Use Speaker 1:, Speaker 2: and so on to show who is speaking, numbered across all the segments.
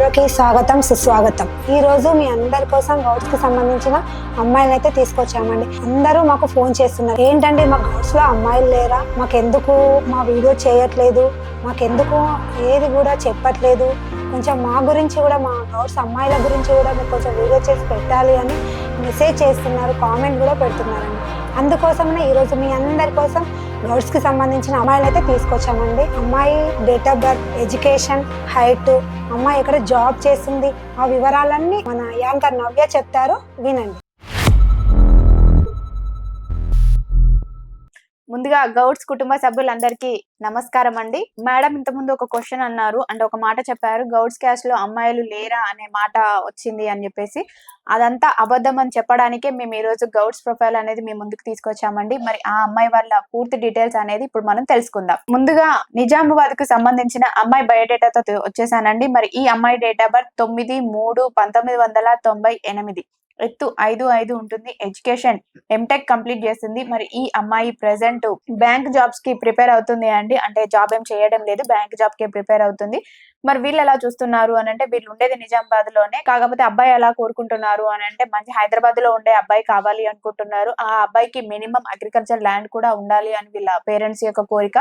Speaker 1: వీడియోకి స్వాగతం సుస్వాగతం. ఈ రోజు మీ అందరి కోసం గౌడ్స్ కి సంబంధించిన అమ్మాయిలను అయితే తీసుకొచ్చామండి. అందరూ మాకు ఫోన్ చేస్తున్నారు, ఏంటండి మా గౌడ్స్ లో అమ్మాయిలు లేరా, మాకెందుకు మా వీడియో చేయట్లేదు, మాకెందుకు ఏది కూడా చెప్పట్లేదు, కొంచెం మా గురించి కూడా మా గౌడ్స్ అమ్మాయిల గురించి కూడా మీరు కొంచెం వీడియో చేసి పెట్టాలి అని మెసేజ్ చేస్తున్నారు, కామెంట్ కూడా పెడుతున్నారండి. అందుకోసమే ఈరోజు మీ అందరి కోసం గౌడ్స్ కి సంబంధించిన అమ్మాయిలు అయితే తీసుకొచ్చామండి. అమ్మాయి date of birth, education, height, అమ్మాయి ఎక్కడ జాబ్ చేస్తుంది, ఆ వివరాలన్నీ మన యాంకర్ నవ్య చెప్తారు, వినండి.
Speaker 2: ముందుగా గౌడ్స్ కుటుంబ సభ్యులందరికీ నమస్కారం అండి. మేడం ఇంతకుముందు ఒక క్వశ్చన్ అన్నారు, అంటే ఒక మాట చెప్పారు, గౌడ్స్ క్యాస్ట్ లో అమ్మాయిలు లేరా అనే మాట వచ్చింది అని చెప్పేసి. అదంతా అబద్ధం అని చెప్పడానికే మేము ఈ రోజు గౌడ్స్ ప్రొఫైల్ అనేది మీ ముందుకు తీసుకొచ్చామండి. మరి ఆ అమ్మాయి వాళ్ళ పూర్తి డీటెయిల్స్ అనేది ఇప్పుడు మనం తెలుసుకుందాం. ముందుగా నిజామాబాద్ కు సంబంధించిన అమ్మాయి బయోడేటాతో వచ్చేసానండి. మరి ఈ అమ్మాయి డేట్ ఆఫ్ బర్త్ 9/3/1998, ఎత్తు 5'5" ఉంటుంది, ఎడ్యుకేషన్ ఎంటెక్ కంప్లీట్ చేస్తుంది. మరి ఈ అమ్మాయి ప్రెసెంట్ బ్యాంక్ జాబ్స్ కి ప్రిపేర్ అవుతుంది అండి, అంటే జాబ్ ఏం చేయడం లేదు, బ్యాంక్ జాబ్ కి ప్రిపేర్ అవుతుంది. మరి వీళ్ళు ఎలా చూస్తున్నారు అని అంటే, వీళ్ళు ఉండేది నిజామాబాద్ లోనే, కాకపోతే అబ్బాయి ఎలా కోరుకుంటున్నారు అని అంటే మంచి హైదరాబాద్ లో ఉండే అబ్బాయి కావాలి అనుకుంటున్నారు. ఆ అబ్బాయికి మినిమం అగ్రికల్చర్ ల్యాండ్ కూడా ఉండాలి అని వీళ్ళ పేరెంట్స్ యొక్క కోరిక.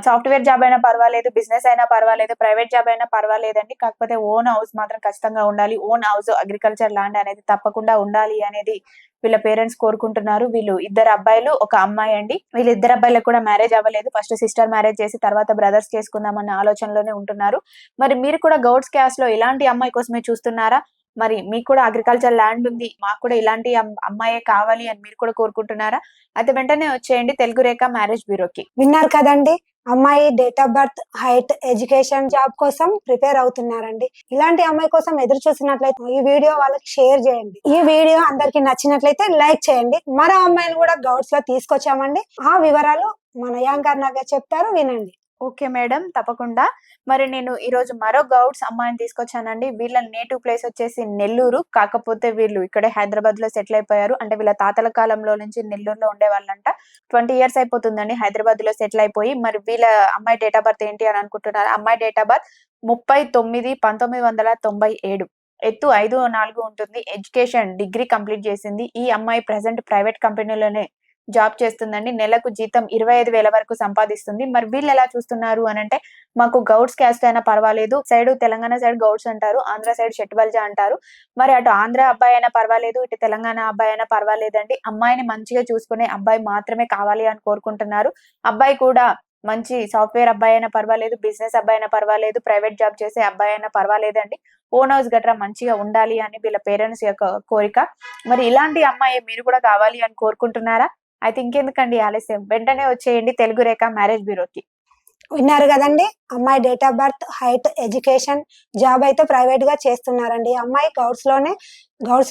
Speaker 2: సాఫ్ట్వేర్ జాబ్ అయినా పర్వాలేదు, బిజినెస్ అయినా పర్వాలేదు, ప్రైవేట్ జాబ్ అయినా పర్వాలేదండి, కాకపోతే ఓన్ హౌస్ మాత్రం ఖచ్చితంగా ఉండాలి. ఓన్ హౌస్, అగ్రికల్చర్ ల్యాండ్ అనేది తప్పకుండా ఉండాలి అనేది వీళ్ళ పేరెంట్స్ కోరుకుంటున్నారు. వీళ్ళు ఇద్దరు అబ్బాయిలు, ఒక అమ్మాయి అండి. వీళ్ళిద్దరు అబ్బాయిలకు కూడా మ్యారేజ్ అవ్వలేదు, ఫస్ట్ సిస్టర్ మ్యారేజ్ చేసి తర్వాత బ్రదర్స్ చేసుకుందామన్న ఆలోచనలోనే ఉంటున్నారు. మరి మీరు కూడా గౌడ్స్ క్యాస్ట్ లో ఇలాంటి అమ్మాయి కోసమే చూస్తున్నారా? మరి మీకు కూడా అగ్రికల్చర్ ల్యాండ్ ఉంది, మాకు కూడా ఇలాంటి అమ్మాయే కావాలి అని మీరు కూడా కోరుకుంటున్నారా? అయితే వెంటనే వచ్చేయండి తెలుగు రేఖ మ్యారేజ్ బ్యూరోకి.
Speaker 1: విన్నారు కదండి, అమ్మాయి date of birth, height, education, job కోసం ప్రిపేర్ అవుతున్నారండి. ఇలాంటి అమ్మాయి కోసం ఎదురు చూసినట్లయితే ఈ వీడియో వాళ్ళకి షేర్ చేయండి. ఈ వీడియో అందరికి నచ్చినట్లయితే లైక్ చేయండి. మరో అమ్మాయిని కూడా గౌడ్స్ లో తీసుకొచ్చామండి, ఆ వివరాలు మన యాంకర్ నవ్య చెప్తారు, వినండి.
Speaker 2: ఓకే మేడం, తప్పకుండా. మరి నేను ఈ రోజు మరో గౌడ్స్ అమ్మాయిని తీసుకొచ్చానండి. వీళ్ళ నేటివ్ ప్లేస్ వచ్చేసి నెల్లూరు, కాకపోతే వీళ్ళు ఇక్కడే హైదరాబాద్ లో సెటిల్ అయిపోయారు. అంటే వీళ్ళ తాతల కాలంలో నుంచి నెల్లూరులో ఉండే వాళ్ళంట. 20 years అయిపోతుందండి హైదరాబాద్ లో సెటిల్ అయిపోయి. మరి వీళ్ళ అమ్మాయి డేట్ ఆఫ్ బర్త్ ఏంటి అని అనుకుంటున్నారు? అమ్మాయి డేట్ ఆఫ్ బర్త్ 30/9/1997, ఎత్తు 5'4" ఉంటుంది, ఎడ్యుకేషన్ డిగ్రీ కంప్లీట్ చేసింది. ఈ అమ్మాయి ప్రెసెంట్ ప్రైవేట్ కంపెనీలోనే జాబ్ చేస్తుందండి. నెలకు జీతం 25,000 వరకు సంపాదిస్తుంది. మరి వీళ్ళు ఎలా చూస్తున్నారు అని అంటే, మాకు గౌడ్స్ క్యాస్ట్ అయినా పర్వాలేదు, సైడ్ తెలంగాణ సైడ్ గౌడ్స్ అంటారు, ఆంధ్ర సైడ్ షెట్బల్జా అంటారు. మరి అటు ఆంధ్ర అబ్బాయి అయినా పర్వాలేదు, ఇటు తెలంగాణ అబ్బాయి అయినా పర్వాలేదండి, అమ్మాయిని మంచిగా చూసుకునే అబ్బాయి మాత్రమే కావాలి అని కోరుకుంటున్నారు. అబ్బాయి కూడా మంచి సాఫ్ట్వేర్ అబ్బాయి అయినా పర్వాలేదు, బిజినెస్ అబ్బాయి అయినా పర్వాలేదు, ప్రైవేట్ జాబ్ చేసే అబ్బాయి అయినా పర్వాలేదండి, ఓన్ హౌస్ గట్రా మంచిగా ఉండాలి అని వీళ్ళ పేరెంట్స్ యొక్క కోరిక. మరి ఇలాంటి అమ్మాయి మీరు కూడా కావాలి అని కోరుకుంటున్నారా? అయితే ఇంకెందుకండి ఆలస్యం, వెంటనే వచ్చేయండి తెలుగు రేఖ మ్యారేజ్ బ్యూరోకి.
Speaker 1: విన్నారు కదండి, అమ్మాయి date of birth, height, education, job అయితే ప్రైవేట్ గా చేస్తున్నారండి. అమ్మాయి గౌడ్స్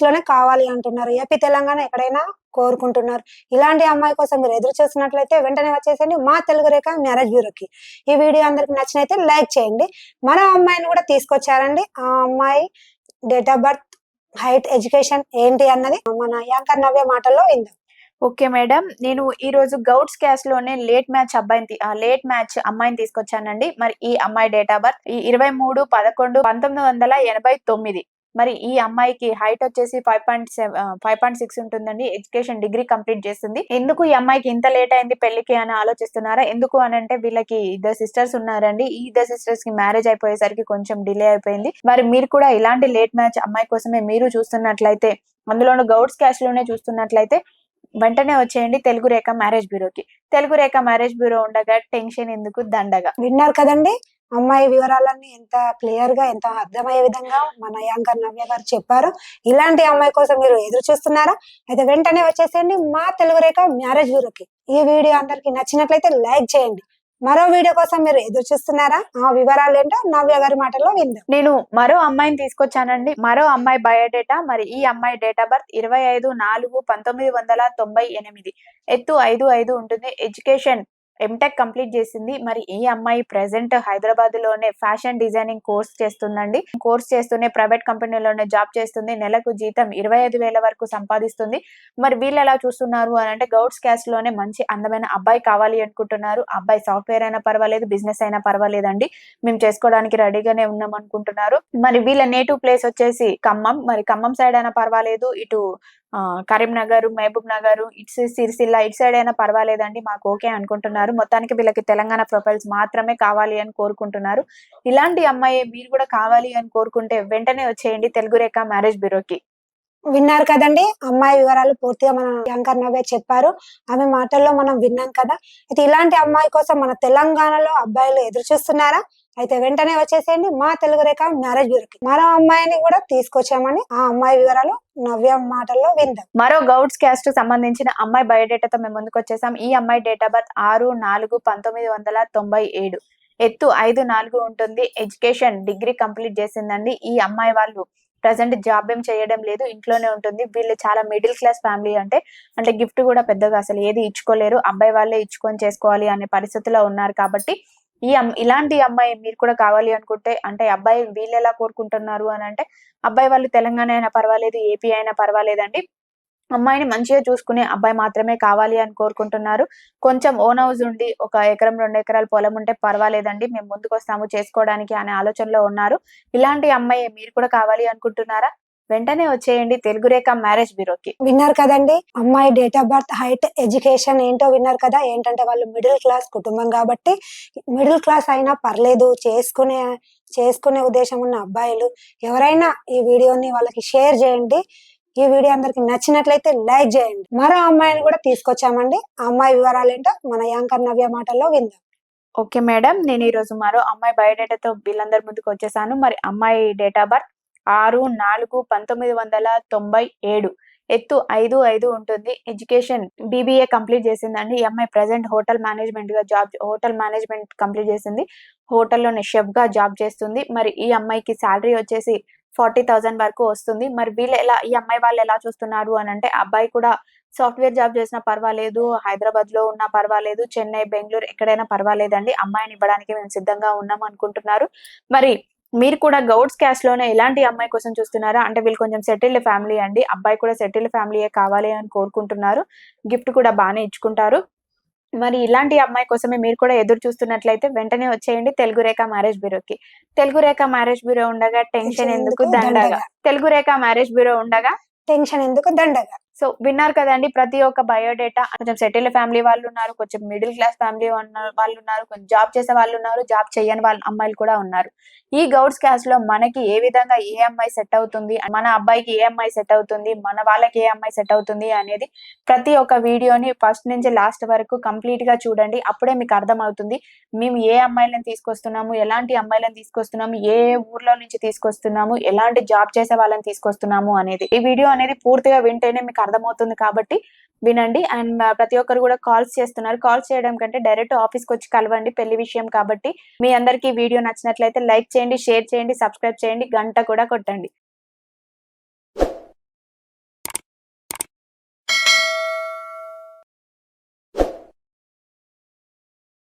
Speaker 1: లోనే కావాలి అంటున్నారు. ఏపీ తెలంగాణ ఎక్కడైనా కోరుకుంటున్నారు. ఇలాంటి అమ్మాయి కోసం మీరు ఎదురు చూసినట్లయితే వెంటనే వచ్చేసండి మా తెలుగు రేఖ మ్యారేజ్ బ్యూరోకి. ఈ వీడియో అందరికి నచ్చినైతే లైక్ చేయండి. మరో అమ్మాయిని కూడా తీసుకొచ్చారండి. ఆ అమ్మాయి date of birth, height, education ఏంటి అన్నది మన యాంకర్ నవ్య మాటల్లో విందాం.
Speaker 2: ఓకే మేడం, నేను ఈ రోజు గౌడ్స్ క్యాస్ట్ లోనే లేట్ మ్యాచ్ అమ్మాయిని తీసుకొచ్చానండి. మరి ఈ అమ్మాయి డేట్ ఆఫ్ బర్త్ 23/11/1989. మరి ఈ అమ్మాయికి హైట్ వచ్చేసి 5.6 ఉంటుందండి, ఎడ్యుకేషన్ డిగ్రీ కంప్లీట్ చేస్తుంది. ఎందుకు ఈ అమ్మాయికి ఇంత లేట్ అయింది పెళ్లికి అని ఆలోచిస్తున్నారా? ఎందుకు అని అంటే, వీళ్ళకి ఇద్దరు సిస్టర్స్ ఉన్నారండి. ఈ ఇద్దరు సిస్టర్స్ కి మ్యారేజ్ అయిపోయేసరికి కొంచెం డిలే అయిపోయింది. మరి మీరు కూడా ఇలాంటి లేట్ మ్యాచ్ అమ్మాయి కోసమే మీరు చూస్తున్నట్లయితే, అందులోనూ గౌడ్స్ క్యాస్ట్ లోనే చూస్తున్నట్లయితే వెంటనే వచ్చేయండి తెలుగు రేఖ మ్యారేజ్ బ్యూరోకి. తెలుగు రేఖ మ్యారేజ్ బ్యూరో ఉండగా టెన్షన్ ఎందుకు, దండగా.
Speaker 1: విన్నారు కదండి, అమ్మాయి వివరాలన్నీ ఎంత క్లియర్ గా, ఎంత అర్థమయ్యే విధంగా మన యాంకర్ నవ్య గారు చెప్పారు. ఇలాంటి అమ్మాయి కోసం మీరు ఎదురు చూస్తున్నారా? అయితే వెంటనే వచ్చేసేయండి మా తెలుగు రేఖ మ్యారేజ్ బ్యూరోకి. ఈ వీడియో అందరికి నచ్చినట్లయితే లైక్ చేయండి. మరో వీడియో కోసం మీరు ఎదురు చూస్తున్నారా? ఆ వివరాలు ఏంటో నవ్య గారి మాటల్లో విందాం.
Speaker 2: నేను మరో అమ్మాయిని తీసుకొచ్చానండి. మరో అమ్మాయి బయోడేటా. మరి ఈ అమ్మాయి డేట్ ఆఫ్ బర్త్ 25/4/1998, ఎత్తు 5'5" ఉంటుంది, ఎడ్యుకేషన్ ఎంటెక్ కంప్లీట్ చేసింది. మరి ఈ అమ్మాయి ప్రెసెంట్ హైదరాబాద్ లోనే ఫ్యాషన్ డిజైనింగ్ కోర్స్ చేస్తుందండి. కోర్స్ చేస్తూనే ప్రైవేట్ కంపెనీలోనే జాబ్ చేస్తుంది. నెలకు జీతం 25,000 వరకు సంపాదిస్తుంది. మరి వీళ్ళు ఎలా చూస్తున్నారు అని అంటే గౌడ్స్ క్యాస్ట్ లోనే మంచి అందమైన అబ్బాయి కావాలి అనుకుంటున్నారు. అబ్బాయి సాఫ్ట్వేర్ అయినా పర్వాలేదు, బిజినెస్ అయినా పర్వాలేదండి, మేము చేసుకోవడానికి రెడీగానే ఉన్నాం అనుకుంటున్నారు. మరి వీళ్ళ నేటివ్ ప్లేస్ వచ్చేసి ఖమ్మం. మరి ఖమ్మం సైడ్ అయినా పర్వాలేదు, ఇటు కరీంనగర్, మహబూబ్ నగర్, ఇట్స్ సిరిసిల్ల ఇటు సైడ్ అయినా పర్వాలేదండి, మాకు ఓకే అనుకుంటున్నారు. మొత్తానికి వీళ్ళకి తెలంగాణ ప్రొఫైల్స్ మాత్రమే కావాలి అని కోరుకుంటున్నారు. ఇలాంటి అమ్మాయి మీరు కూడా కావాలి అని కోరుకుంటే వెంటనే వచ్చేయండి తెలుగు రేఖ మ్యారేజ్ బ్యూరోకి.
Speaker 1: విన్నారు కదండి, అమ్మాయి వివరాలు పూర్తిగా మన యాంకర్ నవ్య చెప్పారు. ఆమె మాటల్లో మనం విన్నాం కదా. అయితే ఇలాంటి అమ్మాయి కోసం మన తెలంగాణలో అబ్బాయిలు ఎదురు చూస్తున్నారా? అయితే వెంటనే వచ్చేసేయండి మా తెలుగు రేఖ మ్యారేజ్ బ్యూరోకి. మరో అమ్మాయిని కూడా తీసుకొచ్చామని ఆ అమ్మాయి వివరాలు నవ్య మాటల్లో విందాం.
Speaker 2: మరో గౌడ్స్ క్యాస్ట్ సంబంధించిన అమ్మాయి బయోడేటాతో మేము ముందుకు వచ్చేసాం. ఈ అమ్మాయి డేట్ ఆఫ్ బర్త్ 6/4/1997. ఎత్తు 5'4" ఉంటుంది. ఎడ్యుకేషన్ డిగ్రీ కంప్లీట్ చేసిందండి. ఈ అమ్మాయి వాళ్ళు ప్రజెంట్ జాబ్ ఏం చేయడం లేదు, ఇంట్లోనే ఉంటుంది. వీళ్ళు చాలా మిడిల్ క్లాస్ ఫ్యామిలీ, అంటే గిఫ్ట్ కూడా పెద్దగా అసలు ఏది ఇచ్చుకోలేరు, అబ్బాయి వాళ్ళే ఇచ్చుకొని చేసుకోవాలి అనే పరిస్థితిలో ఉన్నారు. కాబట్టి ఇలాంటి అమ్మాయి మీరు కూడా కావాలి అనుకుంటే, అంటే అబ్బాయి వీళ్ళు ఎలా కోరుకుంటున్నారు అని అంటే అబ్బాయి వాళ్ళు తెలంగాణ అయినా పర్వాలేదు, ఏపీ అయినా పర్వాలేదండి, అమ్మాయిని మంచిగా చూసుకునే అబ్బాయి మాత్రమే కావాలి అని కోరుకుంటున్నారు. కొంచెం ఓన్ హౌస్ ఉండి 1 ఎకరం 2 ఎకరాల పొలం ఉంటే పర్వాలేదండి, మేము ముందుకు వస్తాము చేసుకోవడానికి అనే ఆలోచనలో ఉన్నారు. ఇలాంటి అమ్మాయి మీరు కూడా కావాలి అనుకుంటున్నారా? వెంటనే వచ్చేయండి తెలుగు రేఖ మ్యారేజ్ బ్యూరోకి.
Speaker 1: విన్నారు కదండి, అమ్మాయి date of birth, height, education ఏంటో విన్నారు కదా. ఏంటంటే వాళ్ళు మిడిల్ క్లాస్ కుటుంబం కాబట్టి, మిడిల్ క్లాస్ అయినా పర్లేదు, చేసుకునే ఉద్దేశం ఉన్న అబ్బాయిలు ఎవరైనా ఈ వీడియోని వాళ్ళకి షేర్ చేయండి. ఈ వీడియో అందరికి నచ్చినట్లయితే లైక్ చేయండి. మరో అమ్మాయిని కూడా తీసుకొచ్చామండి. ఆ అమ్మాయి వివరాలు ఏంటో మన యాంకర్ నవ్య మాటల్లో విందాం.
Speaker 2: ఓకే మేడం, నేను ఈ రోజు మరో అమ్మాయి బయోడేటాతో వీళ్ళందరి ముందుకు వచ్చేసాను. మరి అమ్మాయి డేట్ ఆఫ్ బర్త్ 6/4/1997. ఎత్తు 5'5" ఉంటుంది. ఎడ్యుకేషన్ BBA కంప్లీట్ చేసిందండి. ఈ అమ్మాయి ప్రెసెంట్ హోటల్ మేనేజ్మెంట్ కంప్లీట్ చేసింది. హోటల్లోనే షెఫ్ గా జాబ్ చేస్తుంది. మరి ఈ అమ్మాయికి శాలరీ వచ్చేసి 40,000 వరకు వస్తుంది. మరి ఈ అమ్మాయి వాళ్ళు ఎలా చూస్తున్నారు అని అంటే అబ్బాయి కూడా సాఫ్ట్వేర్ జాబ్ చేసినా పర్వాలేదు, హైదరాబాద్ లో ఉన్నా పర్వాలేదు, చెన్నై, బెంగళూరు ఎక్కడైనా పర్వాలేదండి, అమ్మాయిని ఇవ్వడానికి మేము సిద్ధంగా ఉన్నాం అనుకుంటున్నారు. మరి మీరు కూడా గౌడ్స్ క్యాస్ట్ లోనే ఇలాంటి అమ్మాయి కోసం చూస్తున్నారా? అంటే వీళ్ళు కొంచెం సెటిల్డ్ ఫ్యామిలీ అండి, అబ్బాయి కూడా సెటిల్డ్ ఫ్యామిలీయే కావాలి అని కోరుకుంటున్నారు. గిఫ్ట్ కూడా బాగానే ఇచ్చుకుంటారు. మరి ఇలాంటి అమ్మాయి కోసమే మీరు కూడా ఎదురు చూస్తున్నట్లయితే వెంటనే వచ్చేయండి తెలుగు రేఖ మ్యారేజ్ బ్యూరోకి. తెలుగు రేఖ మ్యారేజ్ బ్యూరో ఉండగా టెన్షన్ ఎందుకు దండగా. తెలుగు రేఖ మ్యారేజ్ బ్యూరో ఉండగా
Speaker 1: టెన్షన్ ఎందుకు దండగా.
Speaker 2: సో విన్నారు కదండి, ప్రతి ఒక్క బయోడేటా కొంచెం సెటిల్డ్ ఫ్యామిలీ వాళ్ళు ఉన్నారు, కొంచెం మిడిల్ క్లాస్ ఫ్యామిలీ వాళ్ళు ఉన్నారు, కొంచెం జాబ్ చేసే వాళ్ళు ఉన్నారు, జాబ్ చేయని వాళ్ళ అమ్మాయిలు కూడా ఉన్నారు. ఈ గౌడ్స్ క్యాస్ట్ లో మనకి ఏ విధంగా ఏ అమ్మాయి సెట్ అవుతుంది, మన అబ్బాయికి ఏ అమ్మాయి సెట్ అవుతుంది, మన వాళ్ళకి ఏ అమ్మాయి సెట్ అవుతుంది అనేది ప్రతి ఒక్క వీడియోని ఫస్ట్ నుంచి లాస్ట్ వరకు కంప్లీట్ గా చూడండి. అప్పుడే మీకు అర్థం అవుతుంది మేము ఏ అమ్మాయిలను తీసుకొస్తున్నాము, ఎలాంటి అమ్మాయిలను తీసుకొస్తున్నాము, ఏ ఊర్లో నుంచి తీసుకొస్తున్నాము, ఎలాంటి జాబ్ చేసే వాళ్ళని తీసుకొస్తున్నాము అనేది. ఈ వీడియో అనేది పూర్తిగా వింటేనే మీకు అర్థమవుతుంది. కాబట్టి వినండి. అండ్ ప్రతి ఒక్కరు కూడా కాల్స్ చేస్తున్నారు. కాల్స్ చేయడం కంటే డైరెక్ట్ ఆఫీస్కి వచ్చి కలవండి, పెళ్లి విషయం కాబట్టి. మీ అందరికీ వీడియో నచ్చినట్లయితే లైక్ చేయండి, షేర్ చేయండి, సబ్స్క్రైబ్ చేయండి, గంట కూడా కొట్టండి.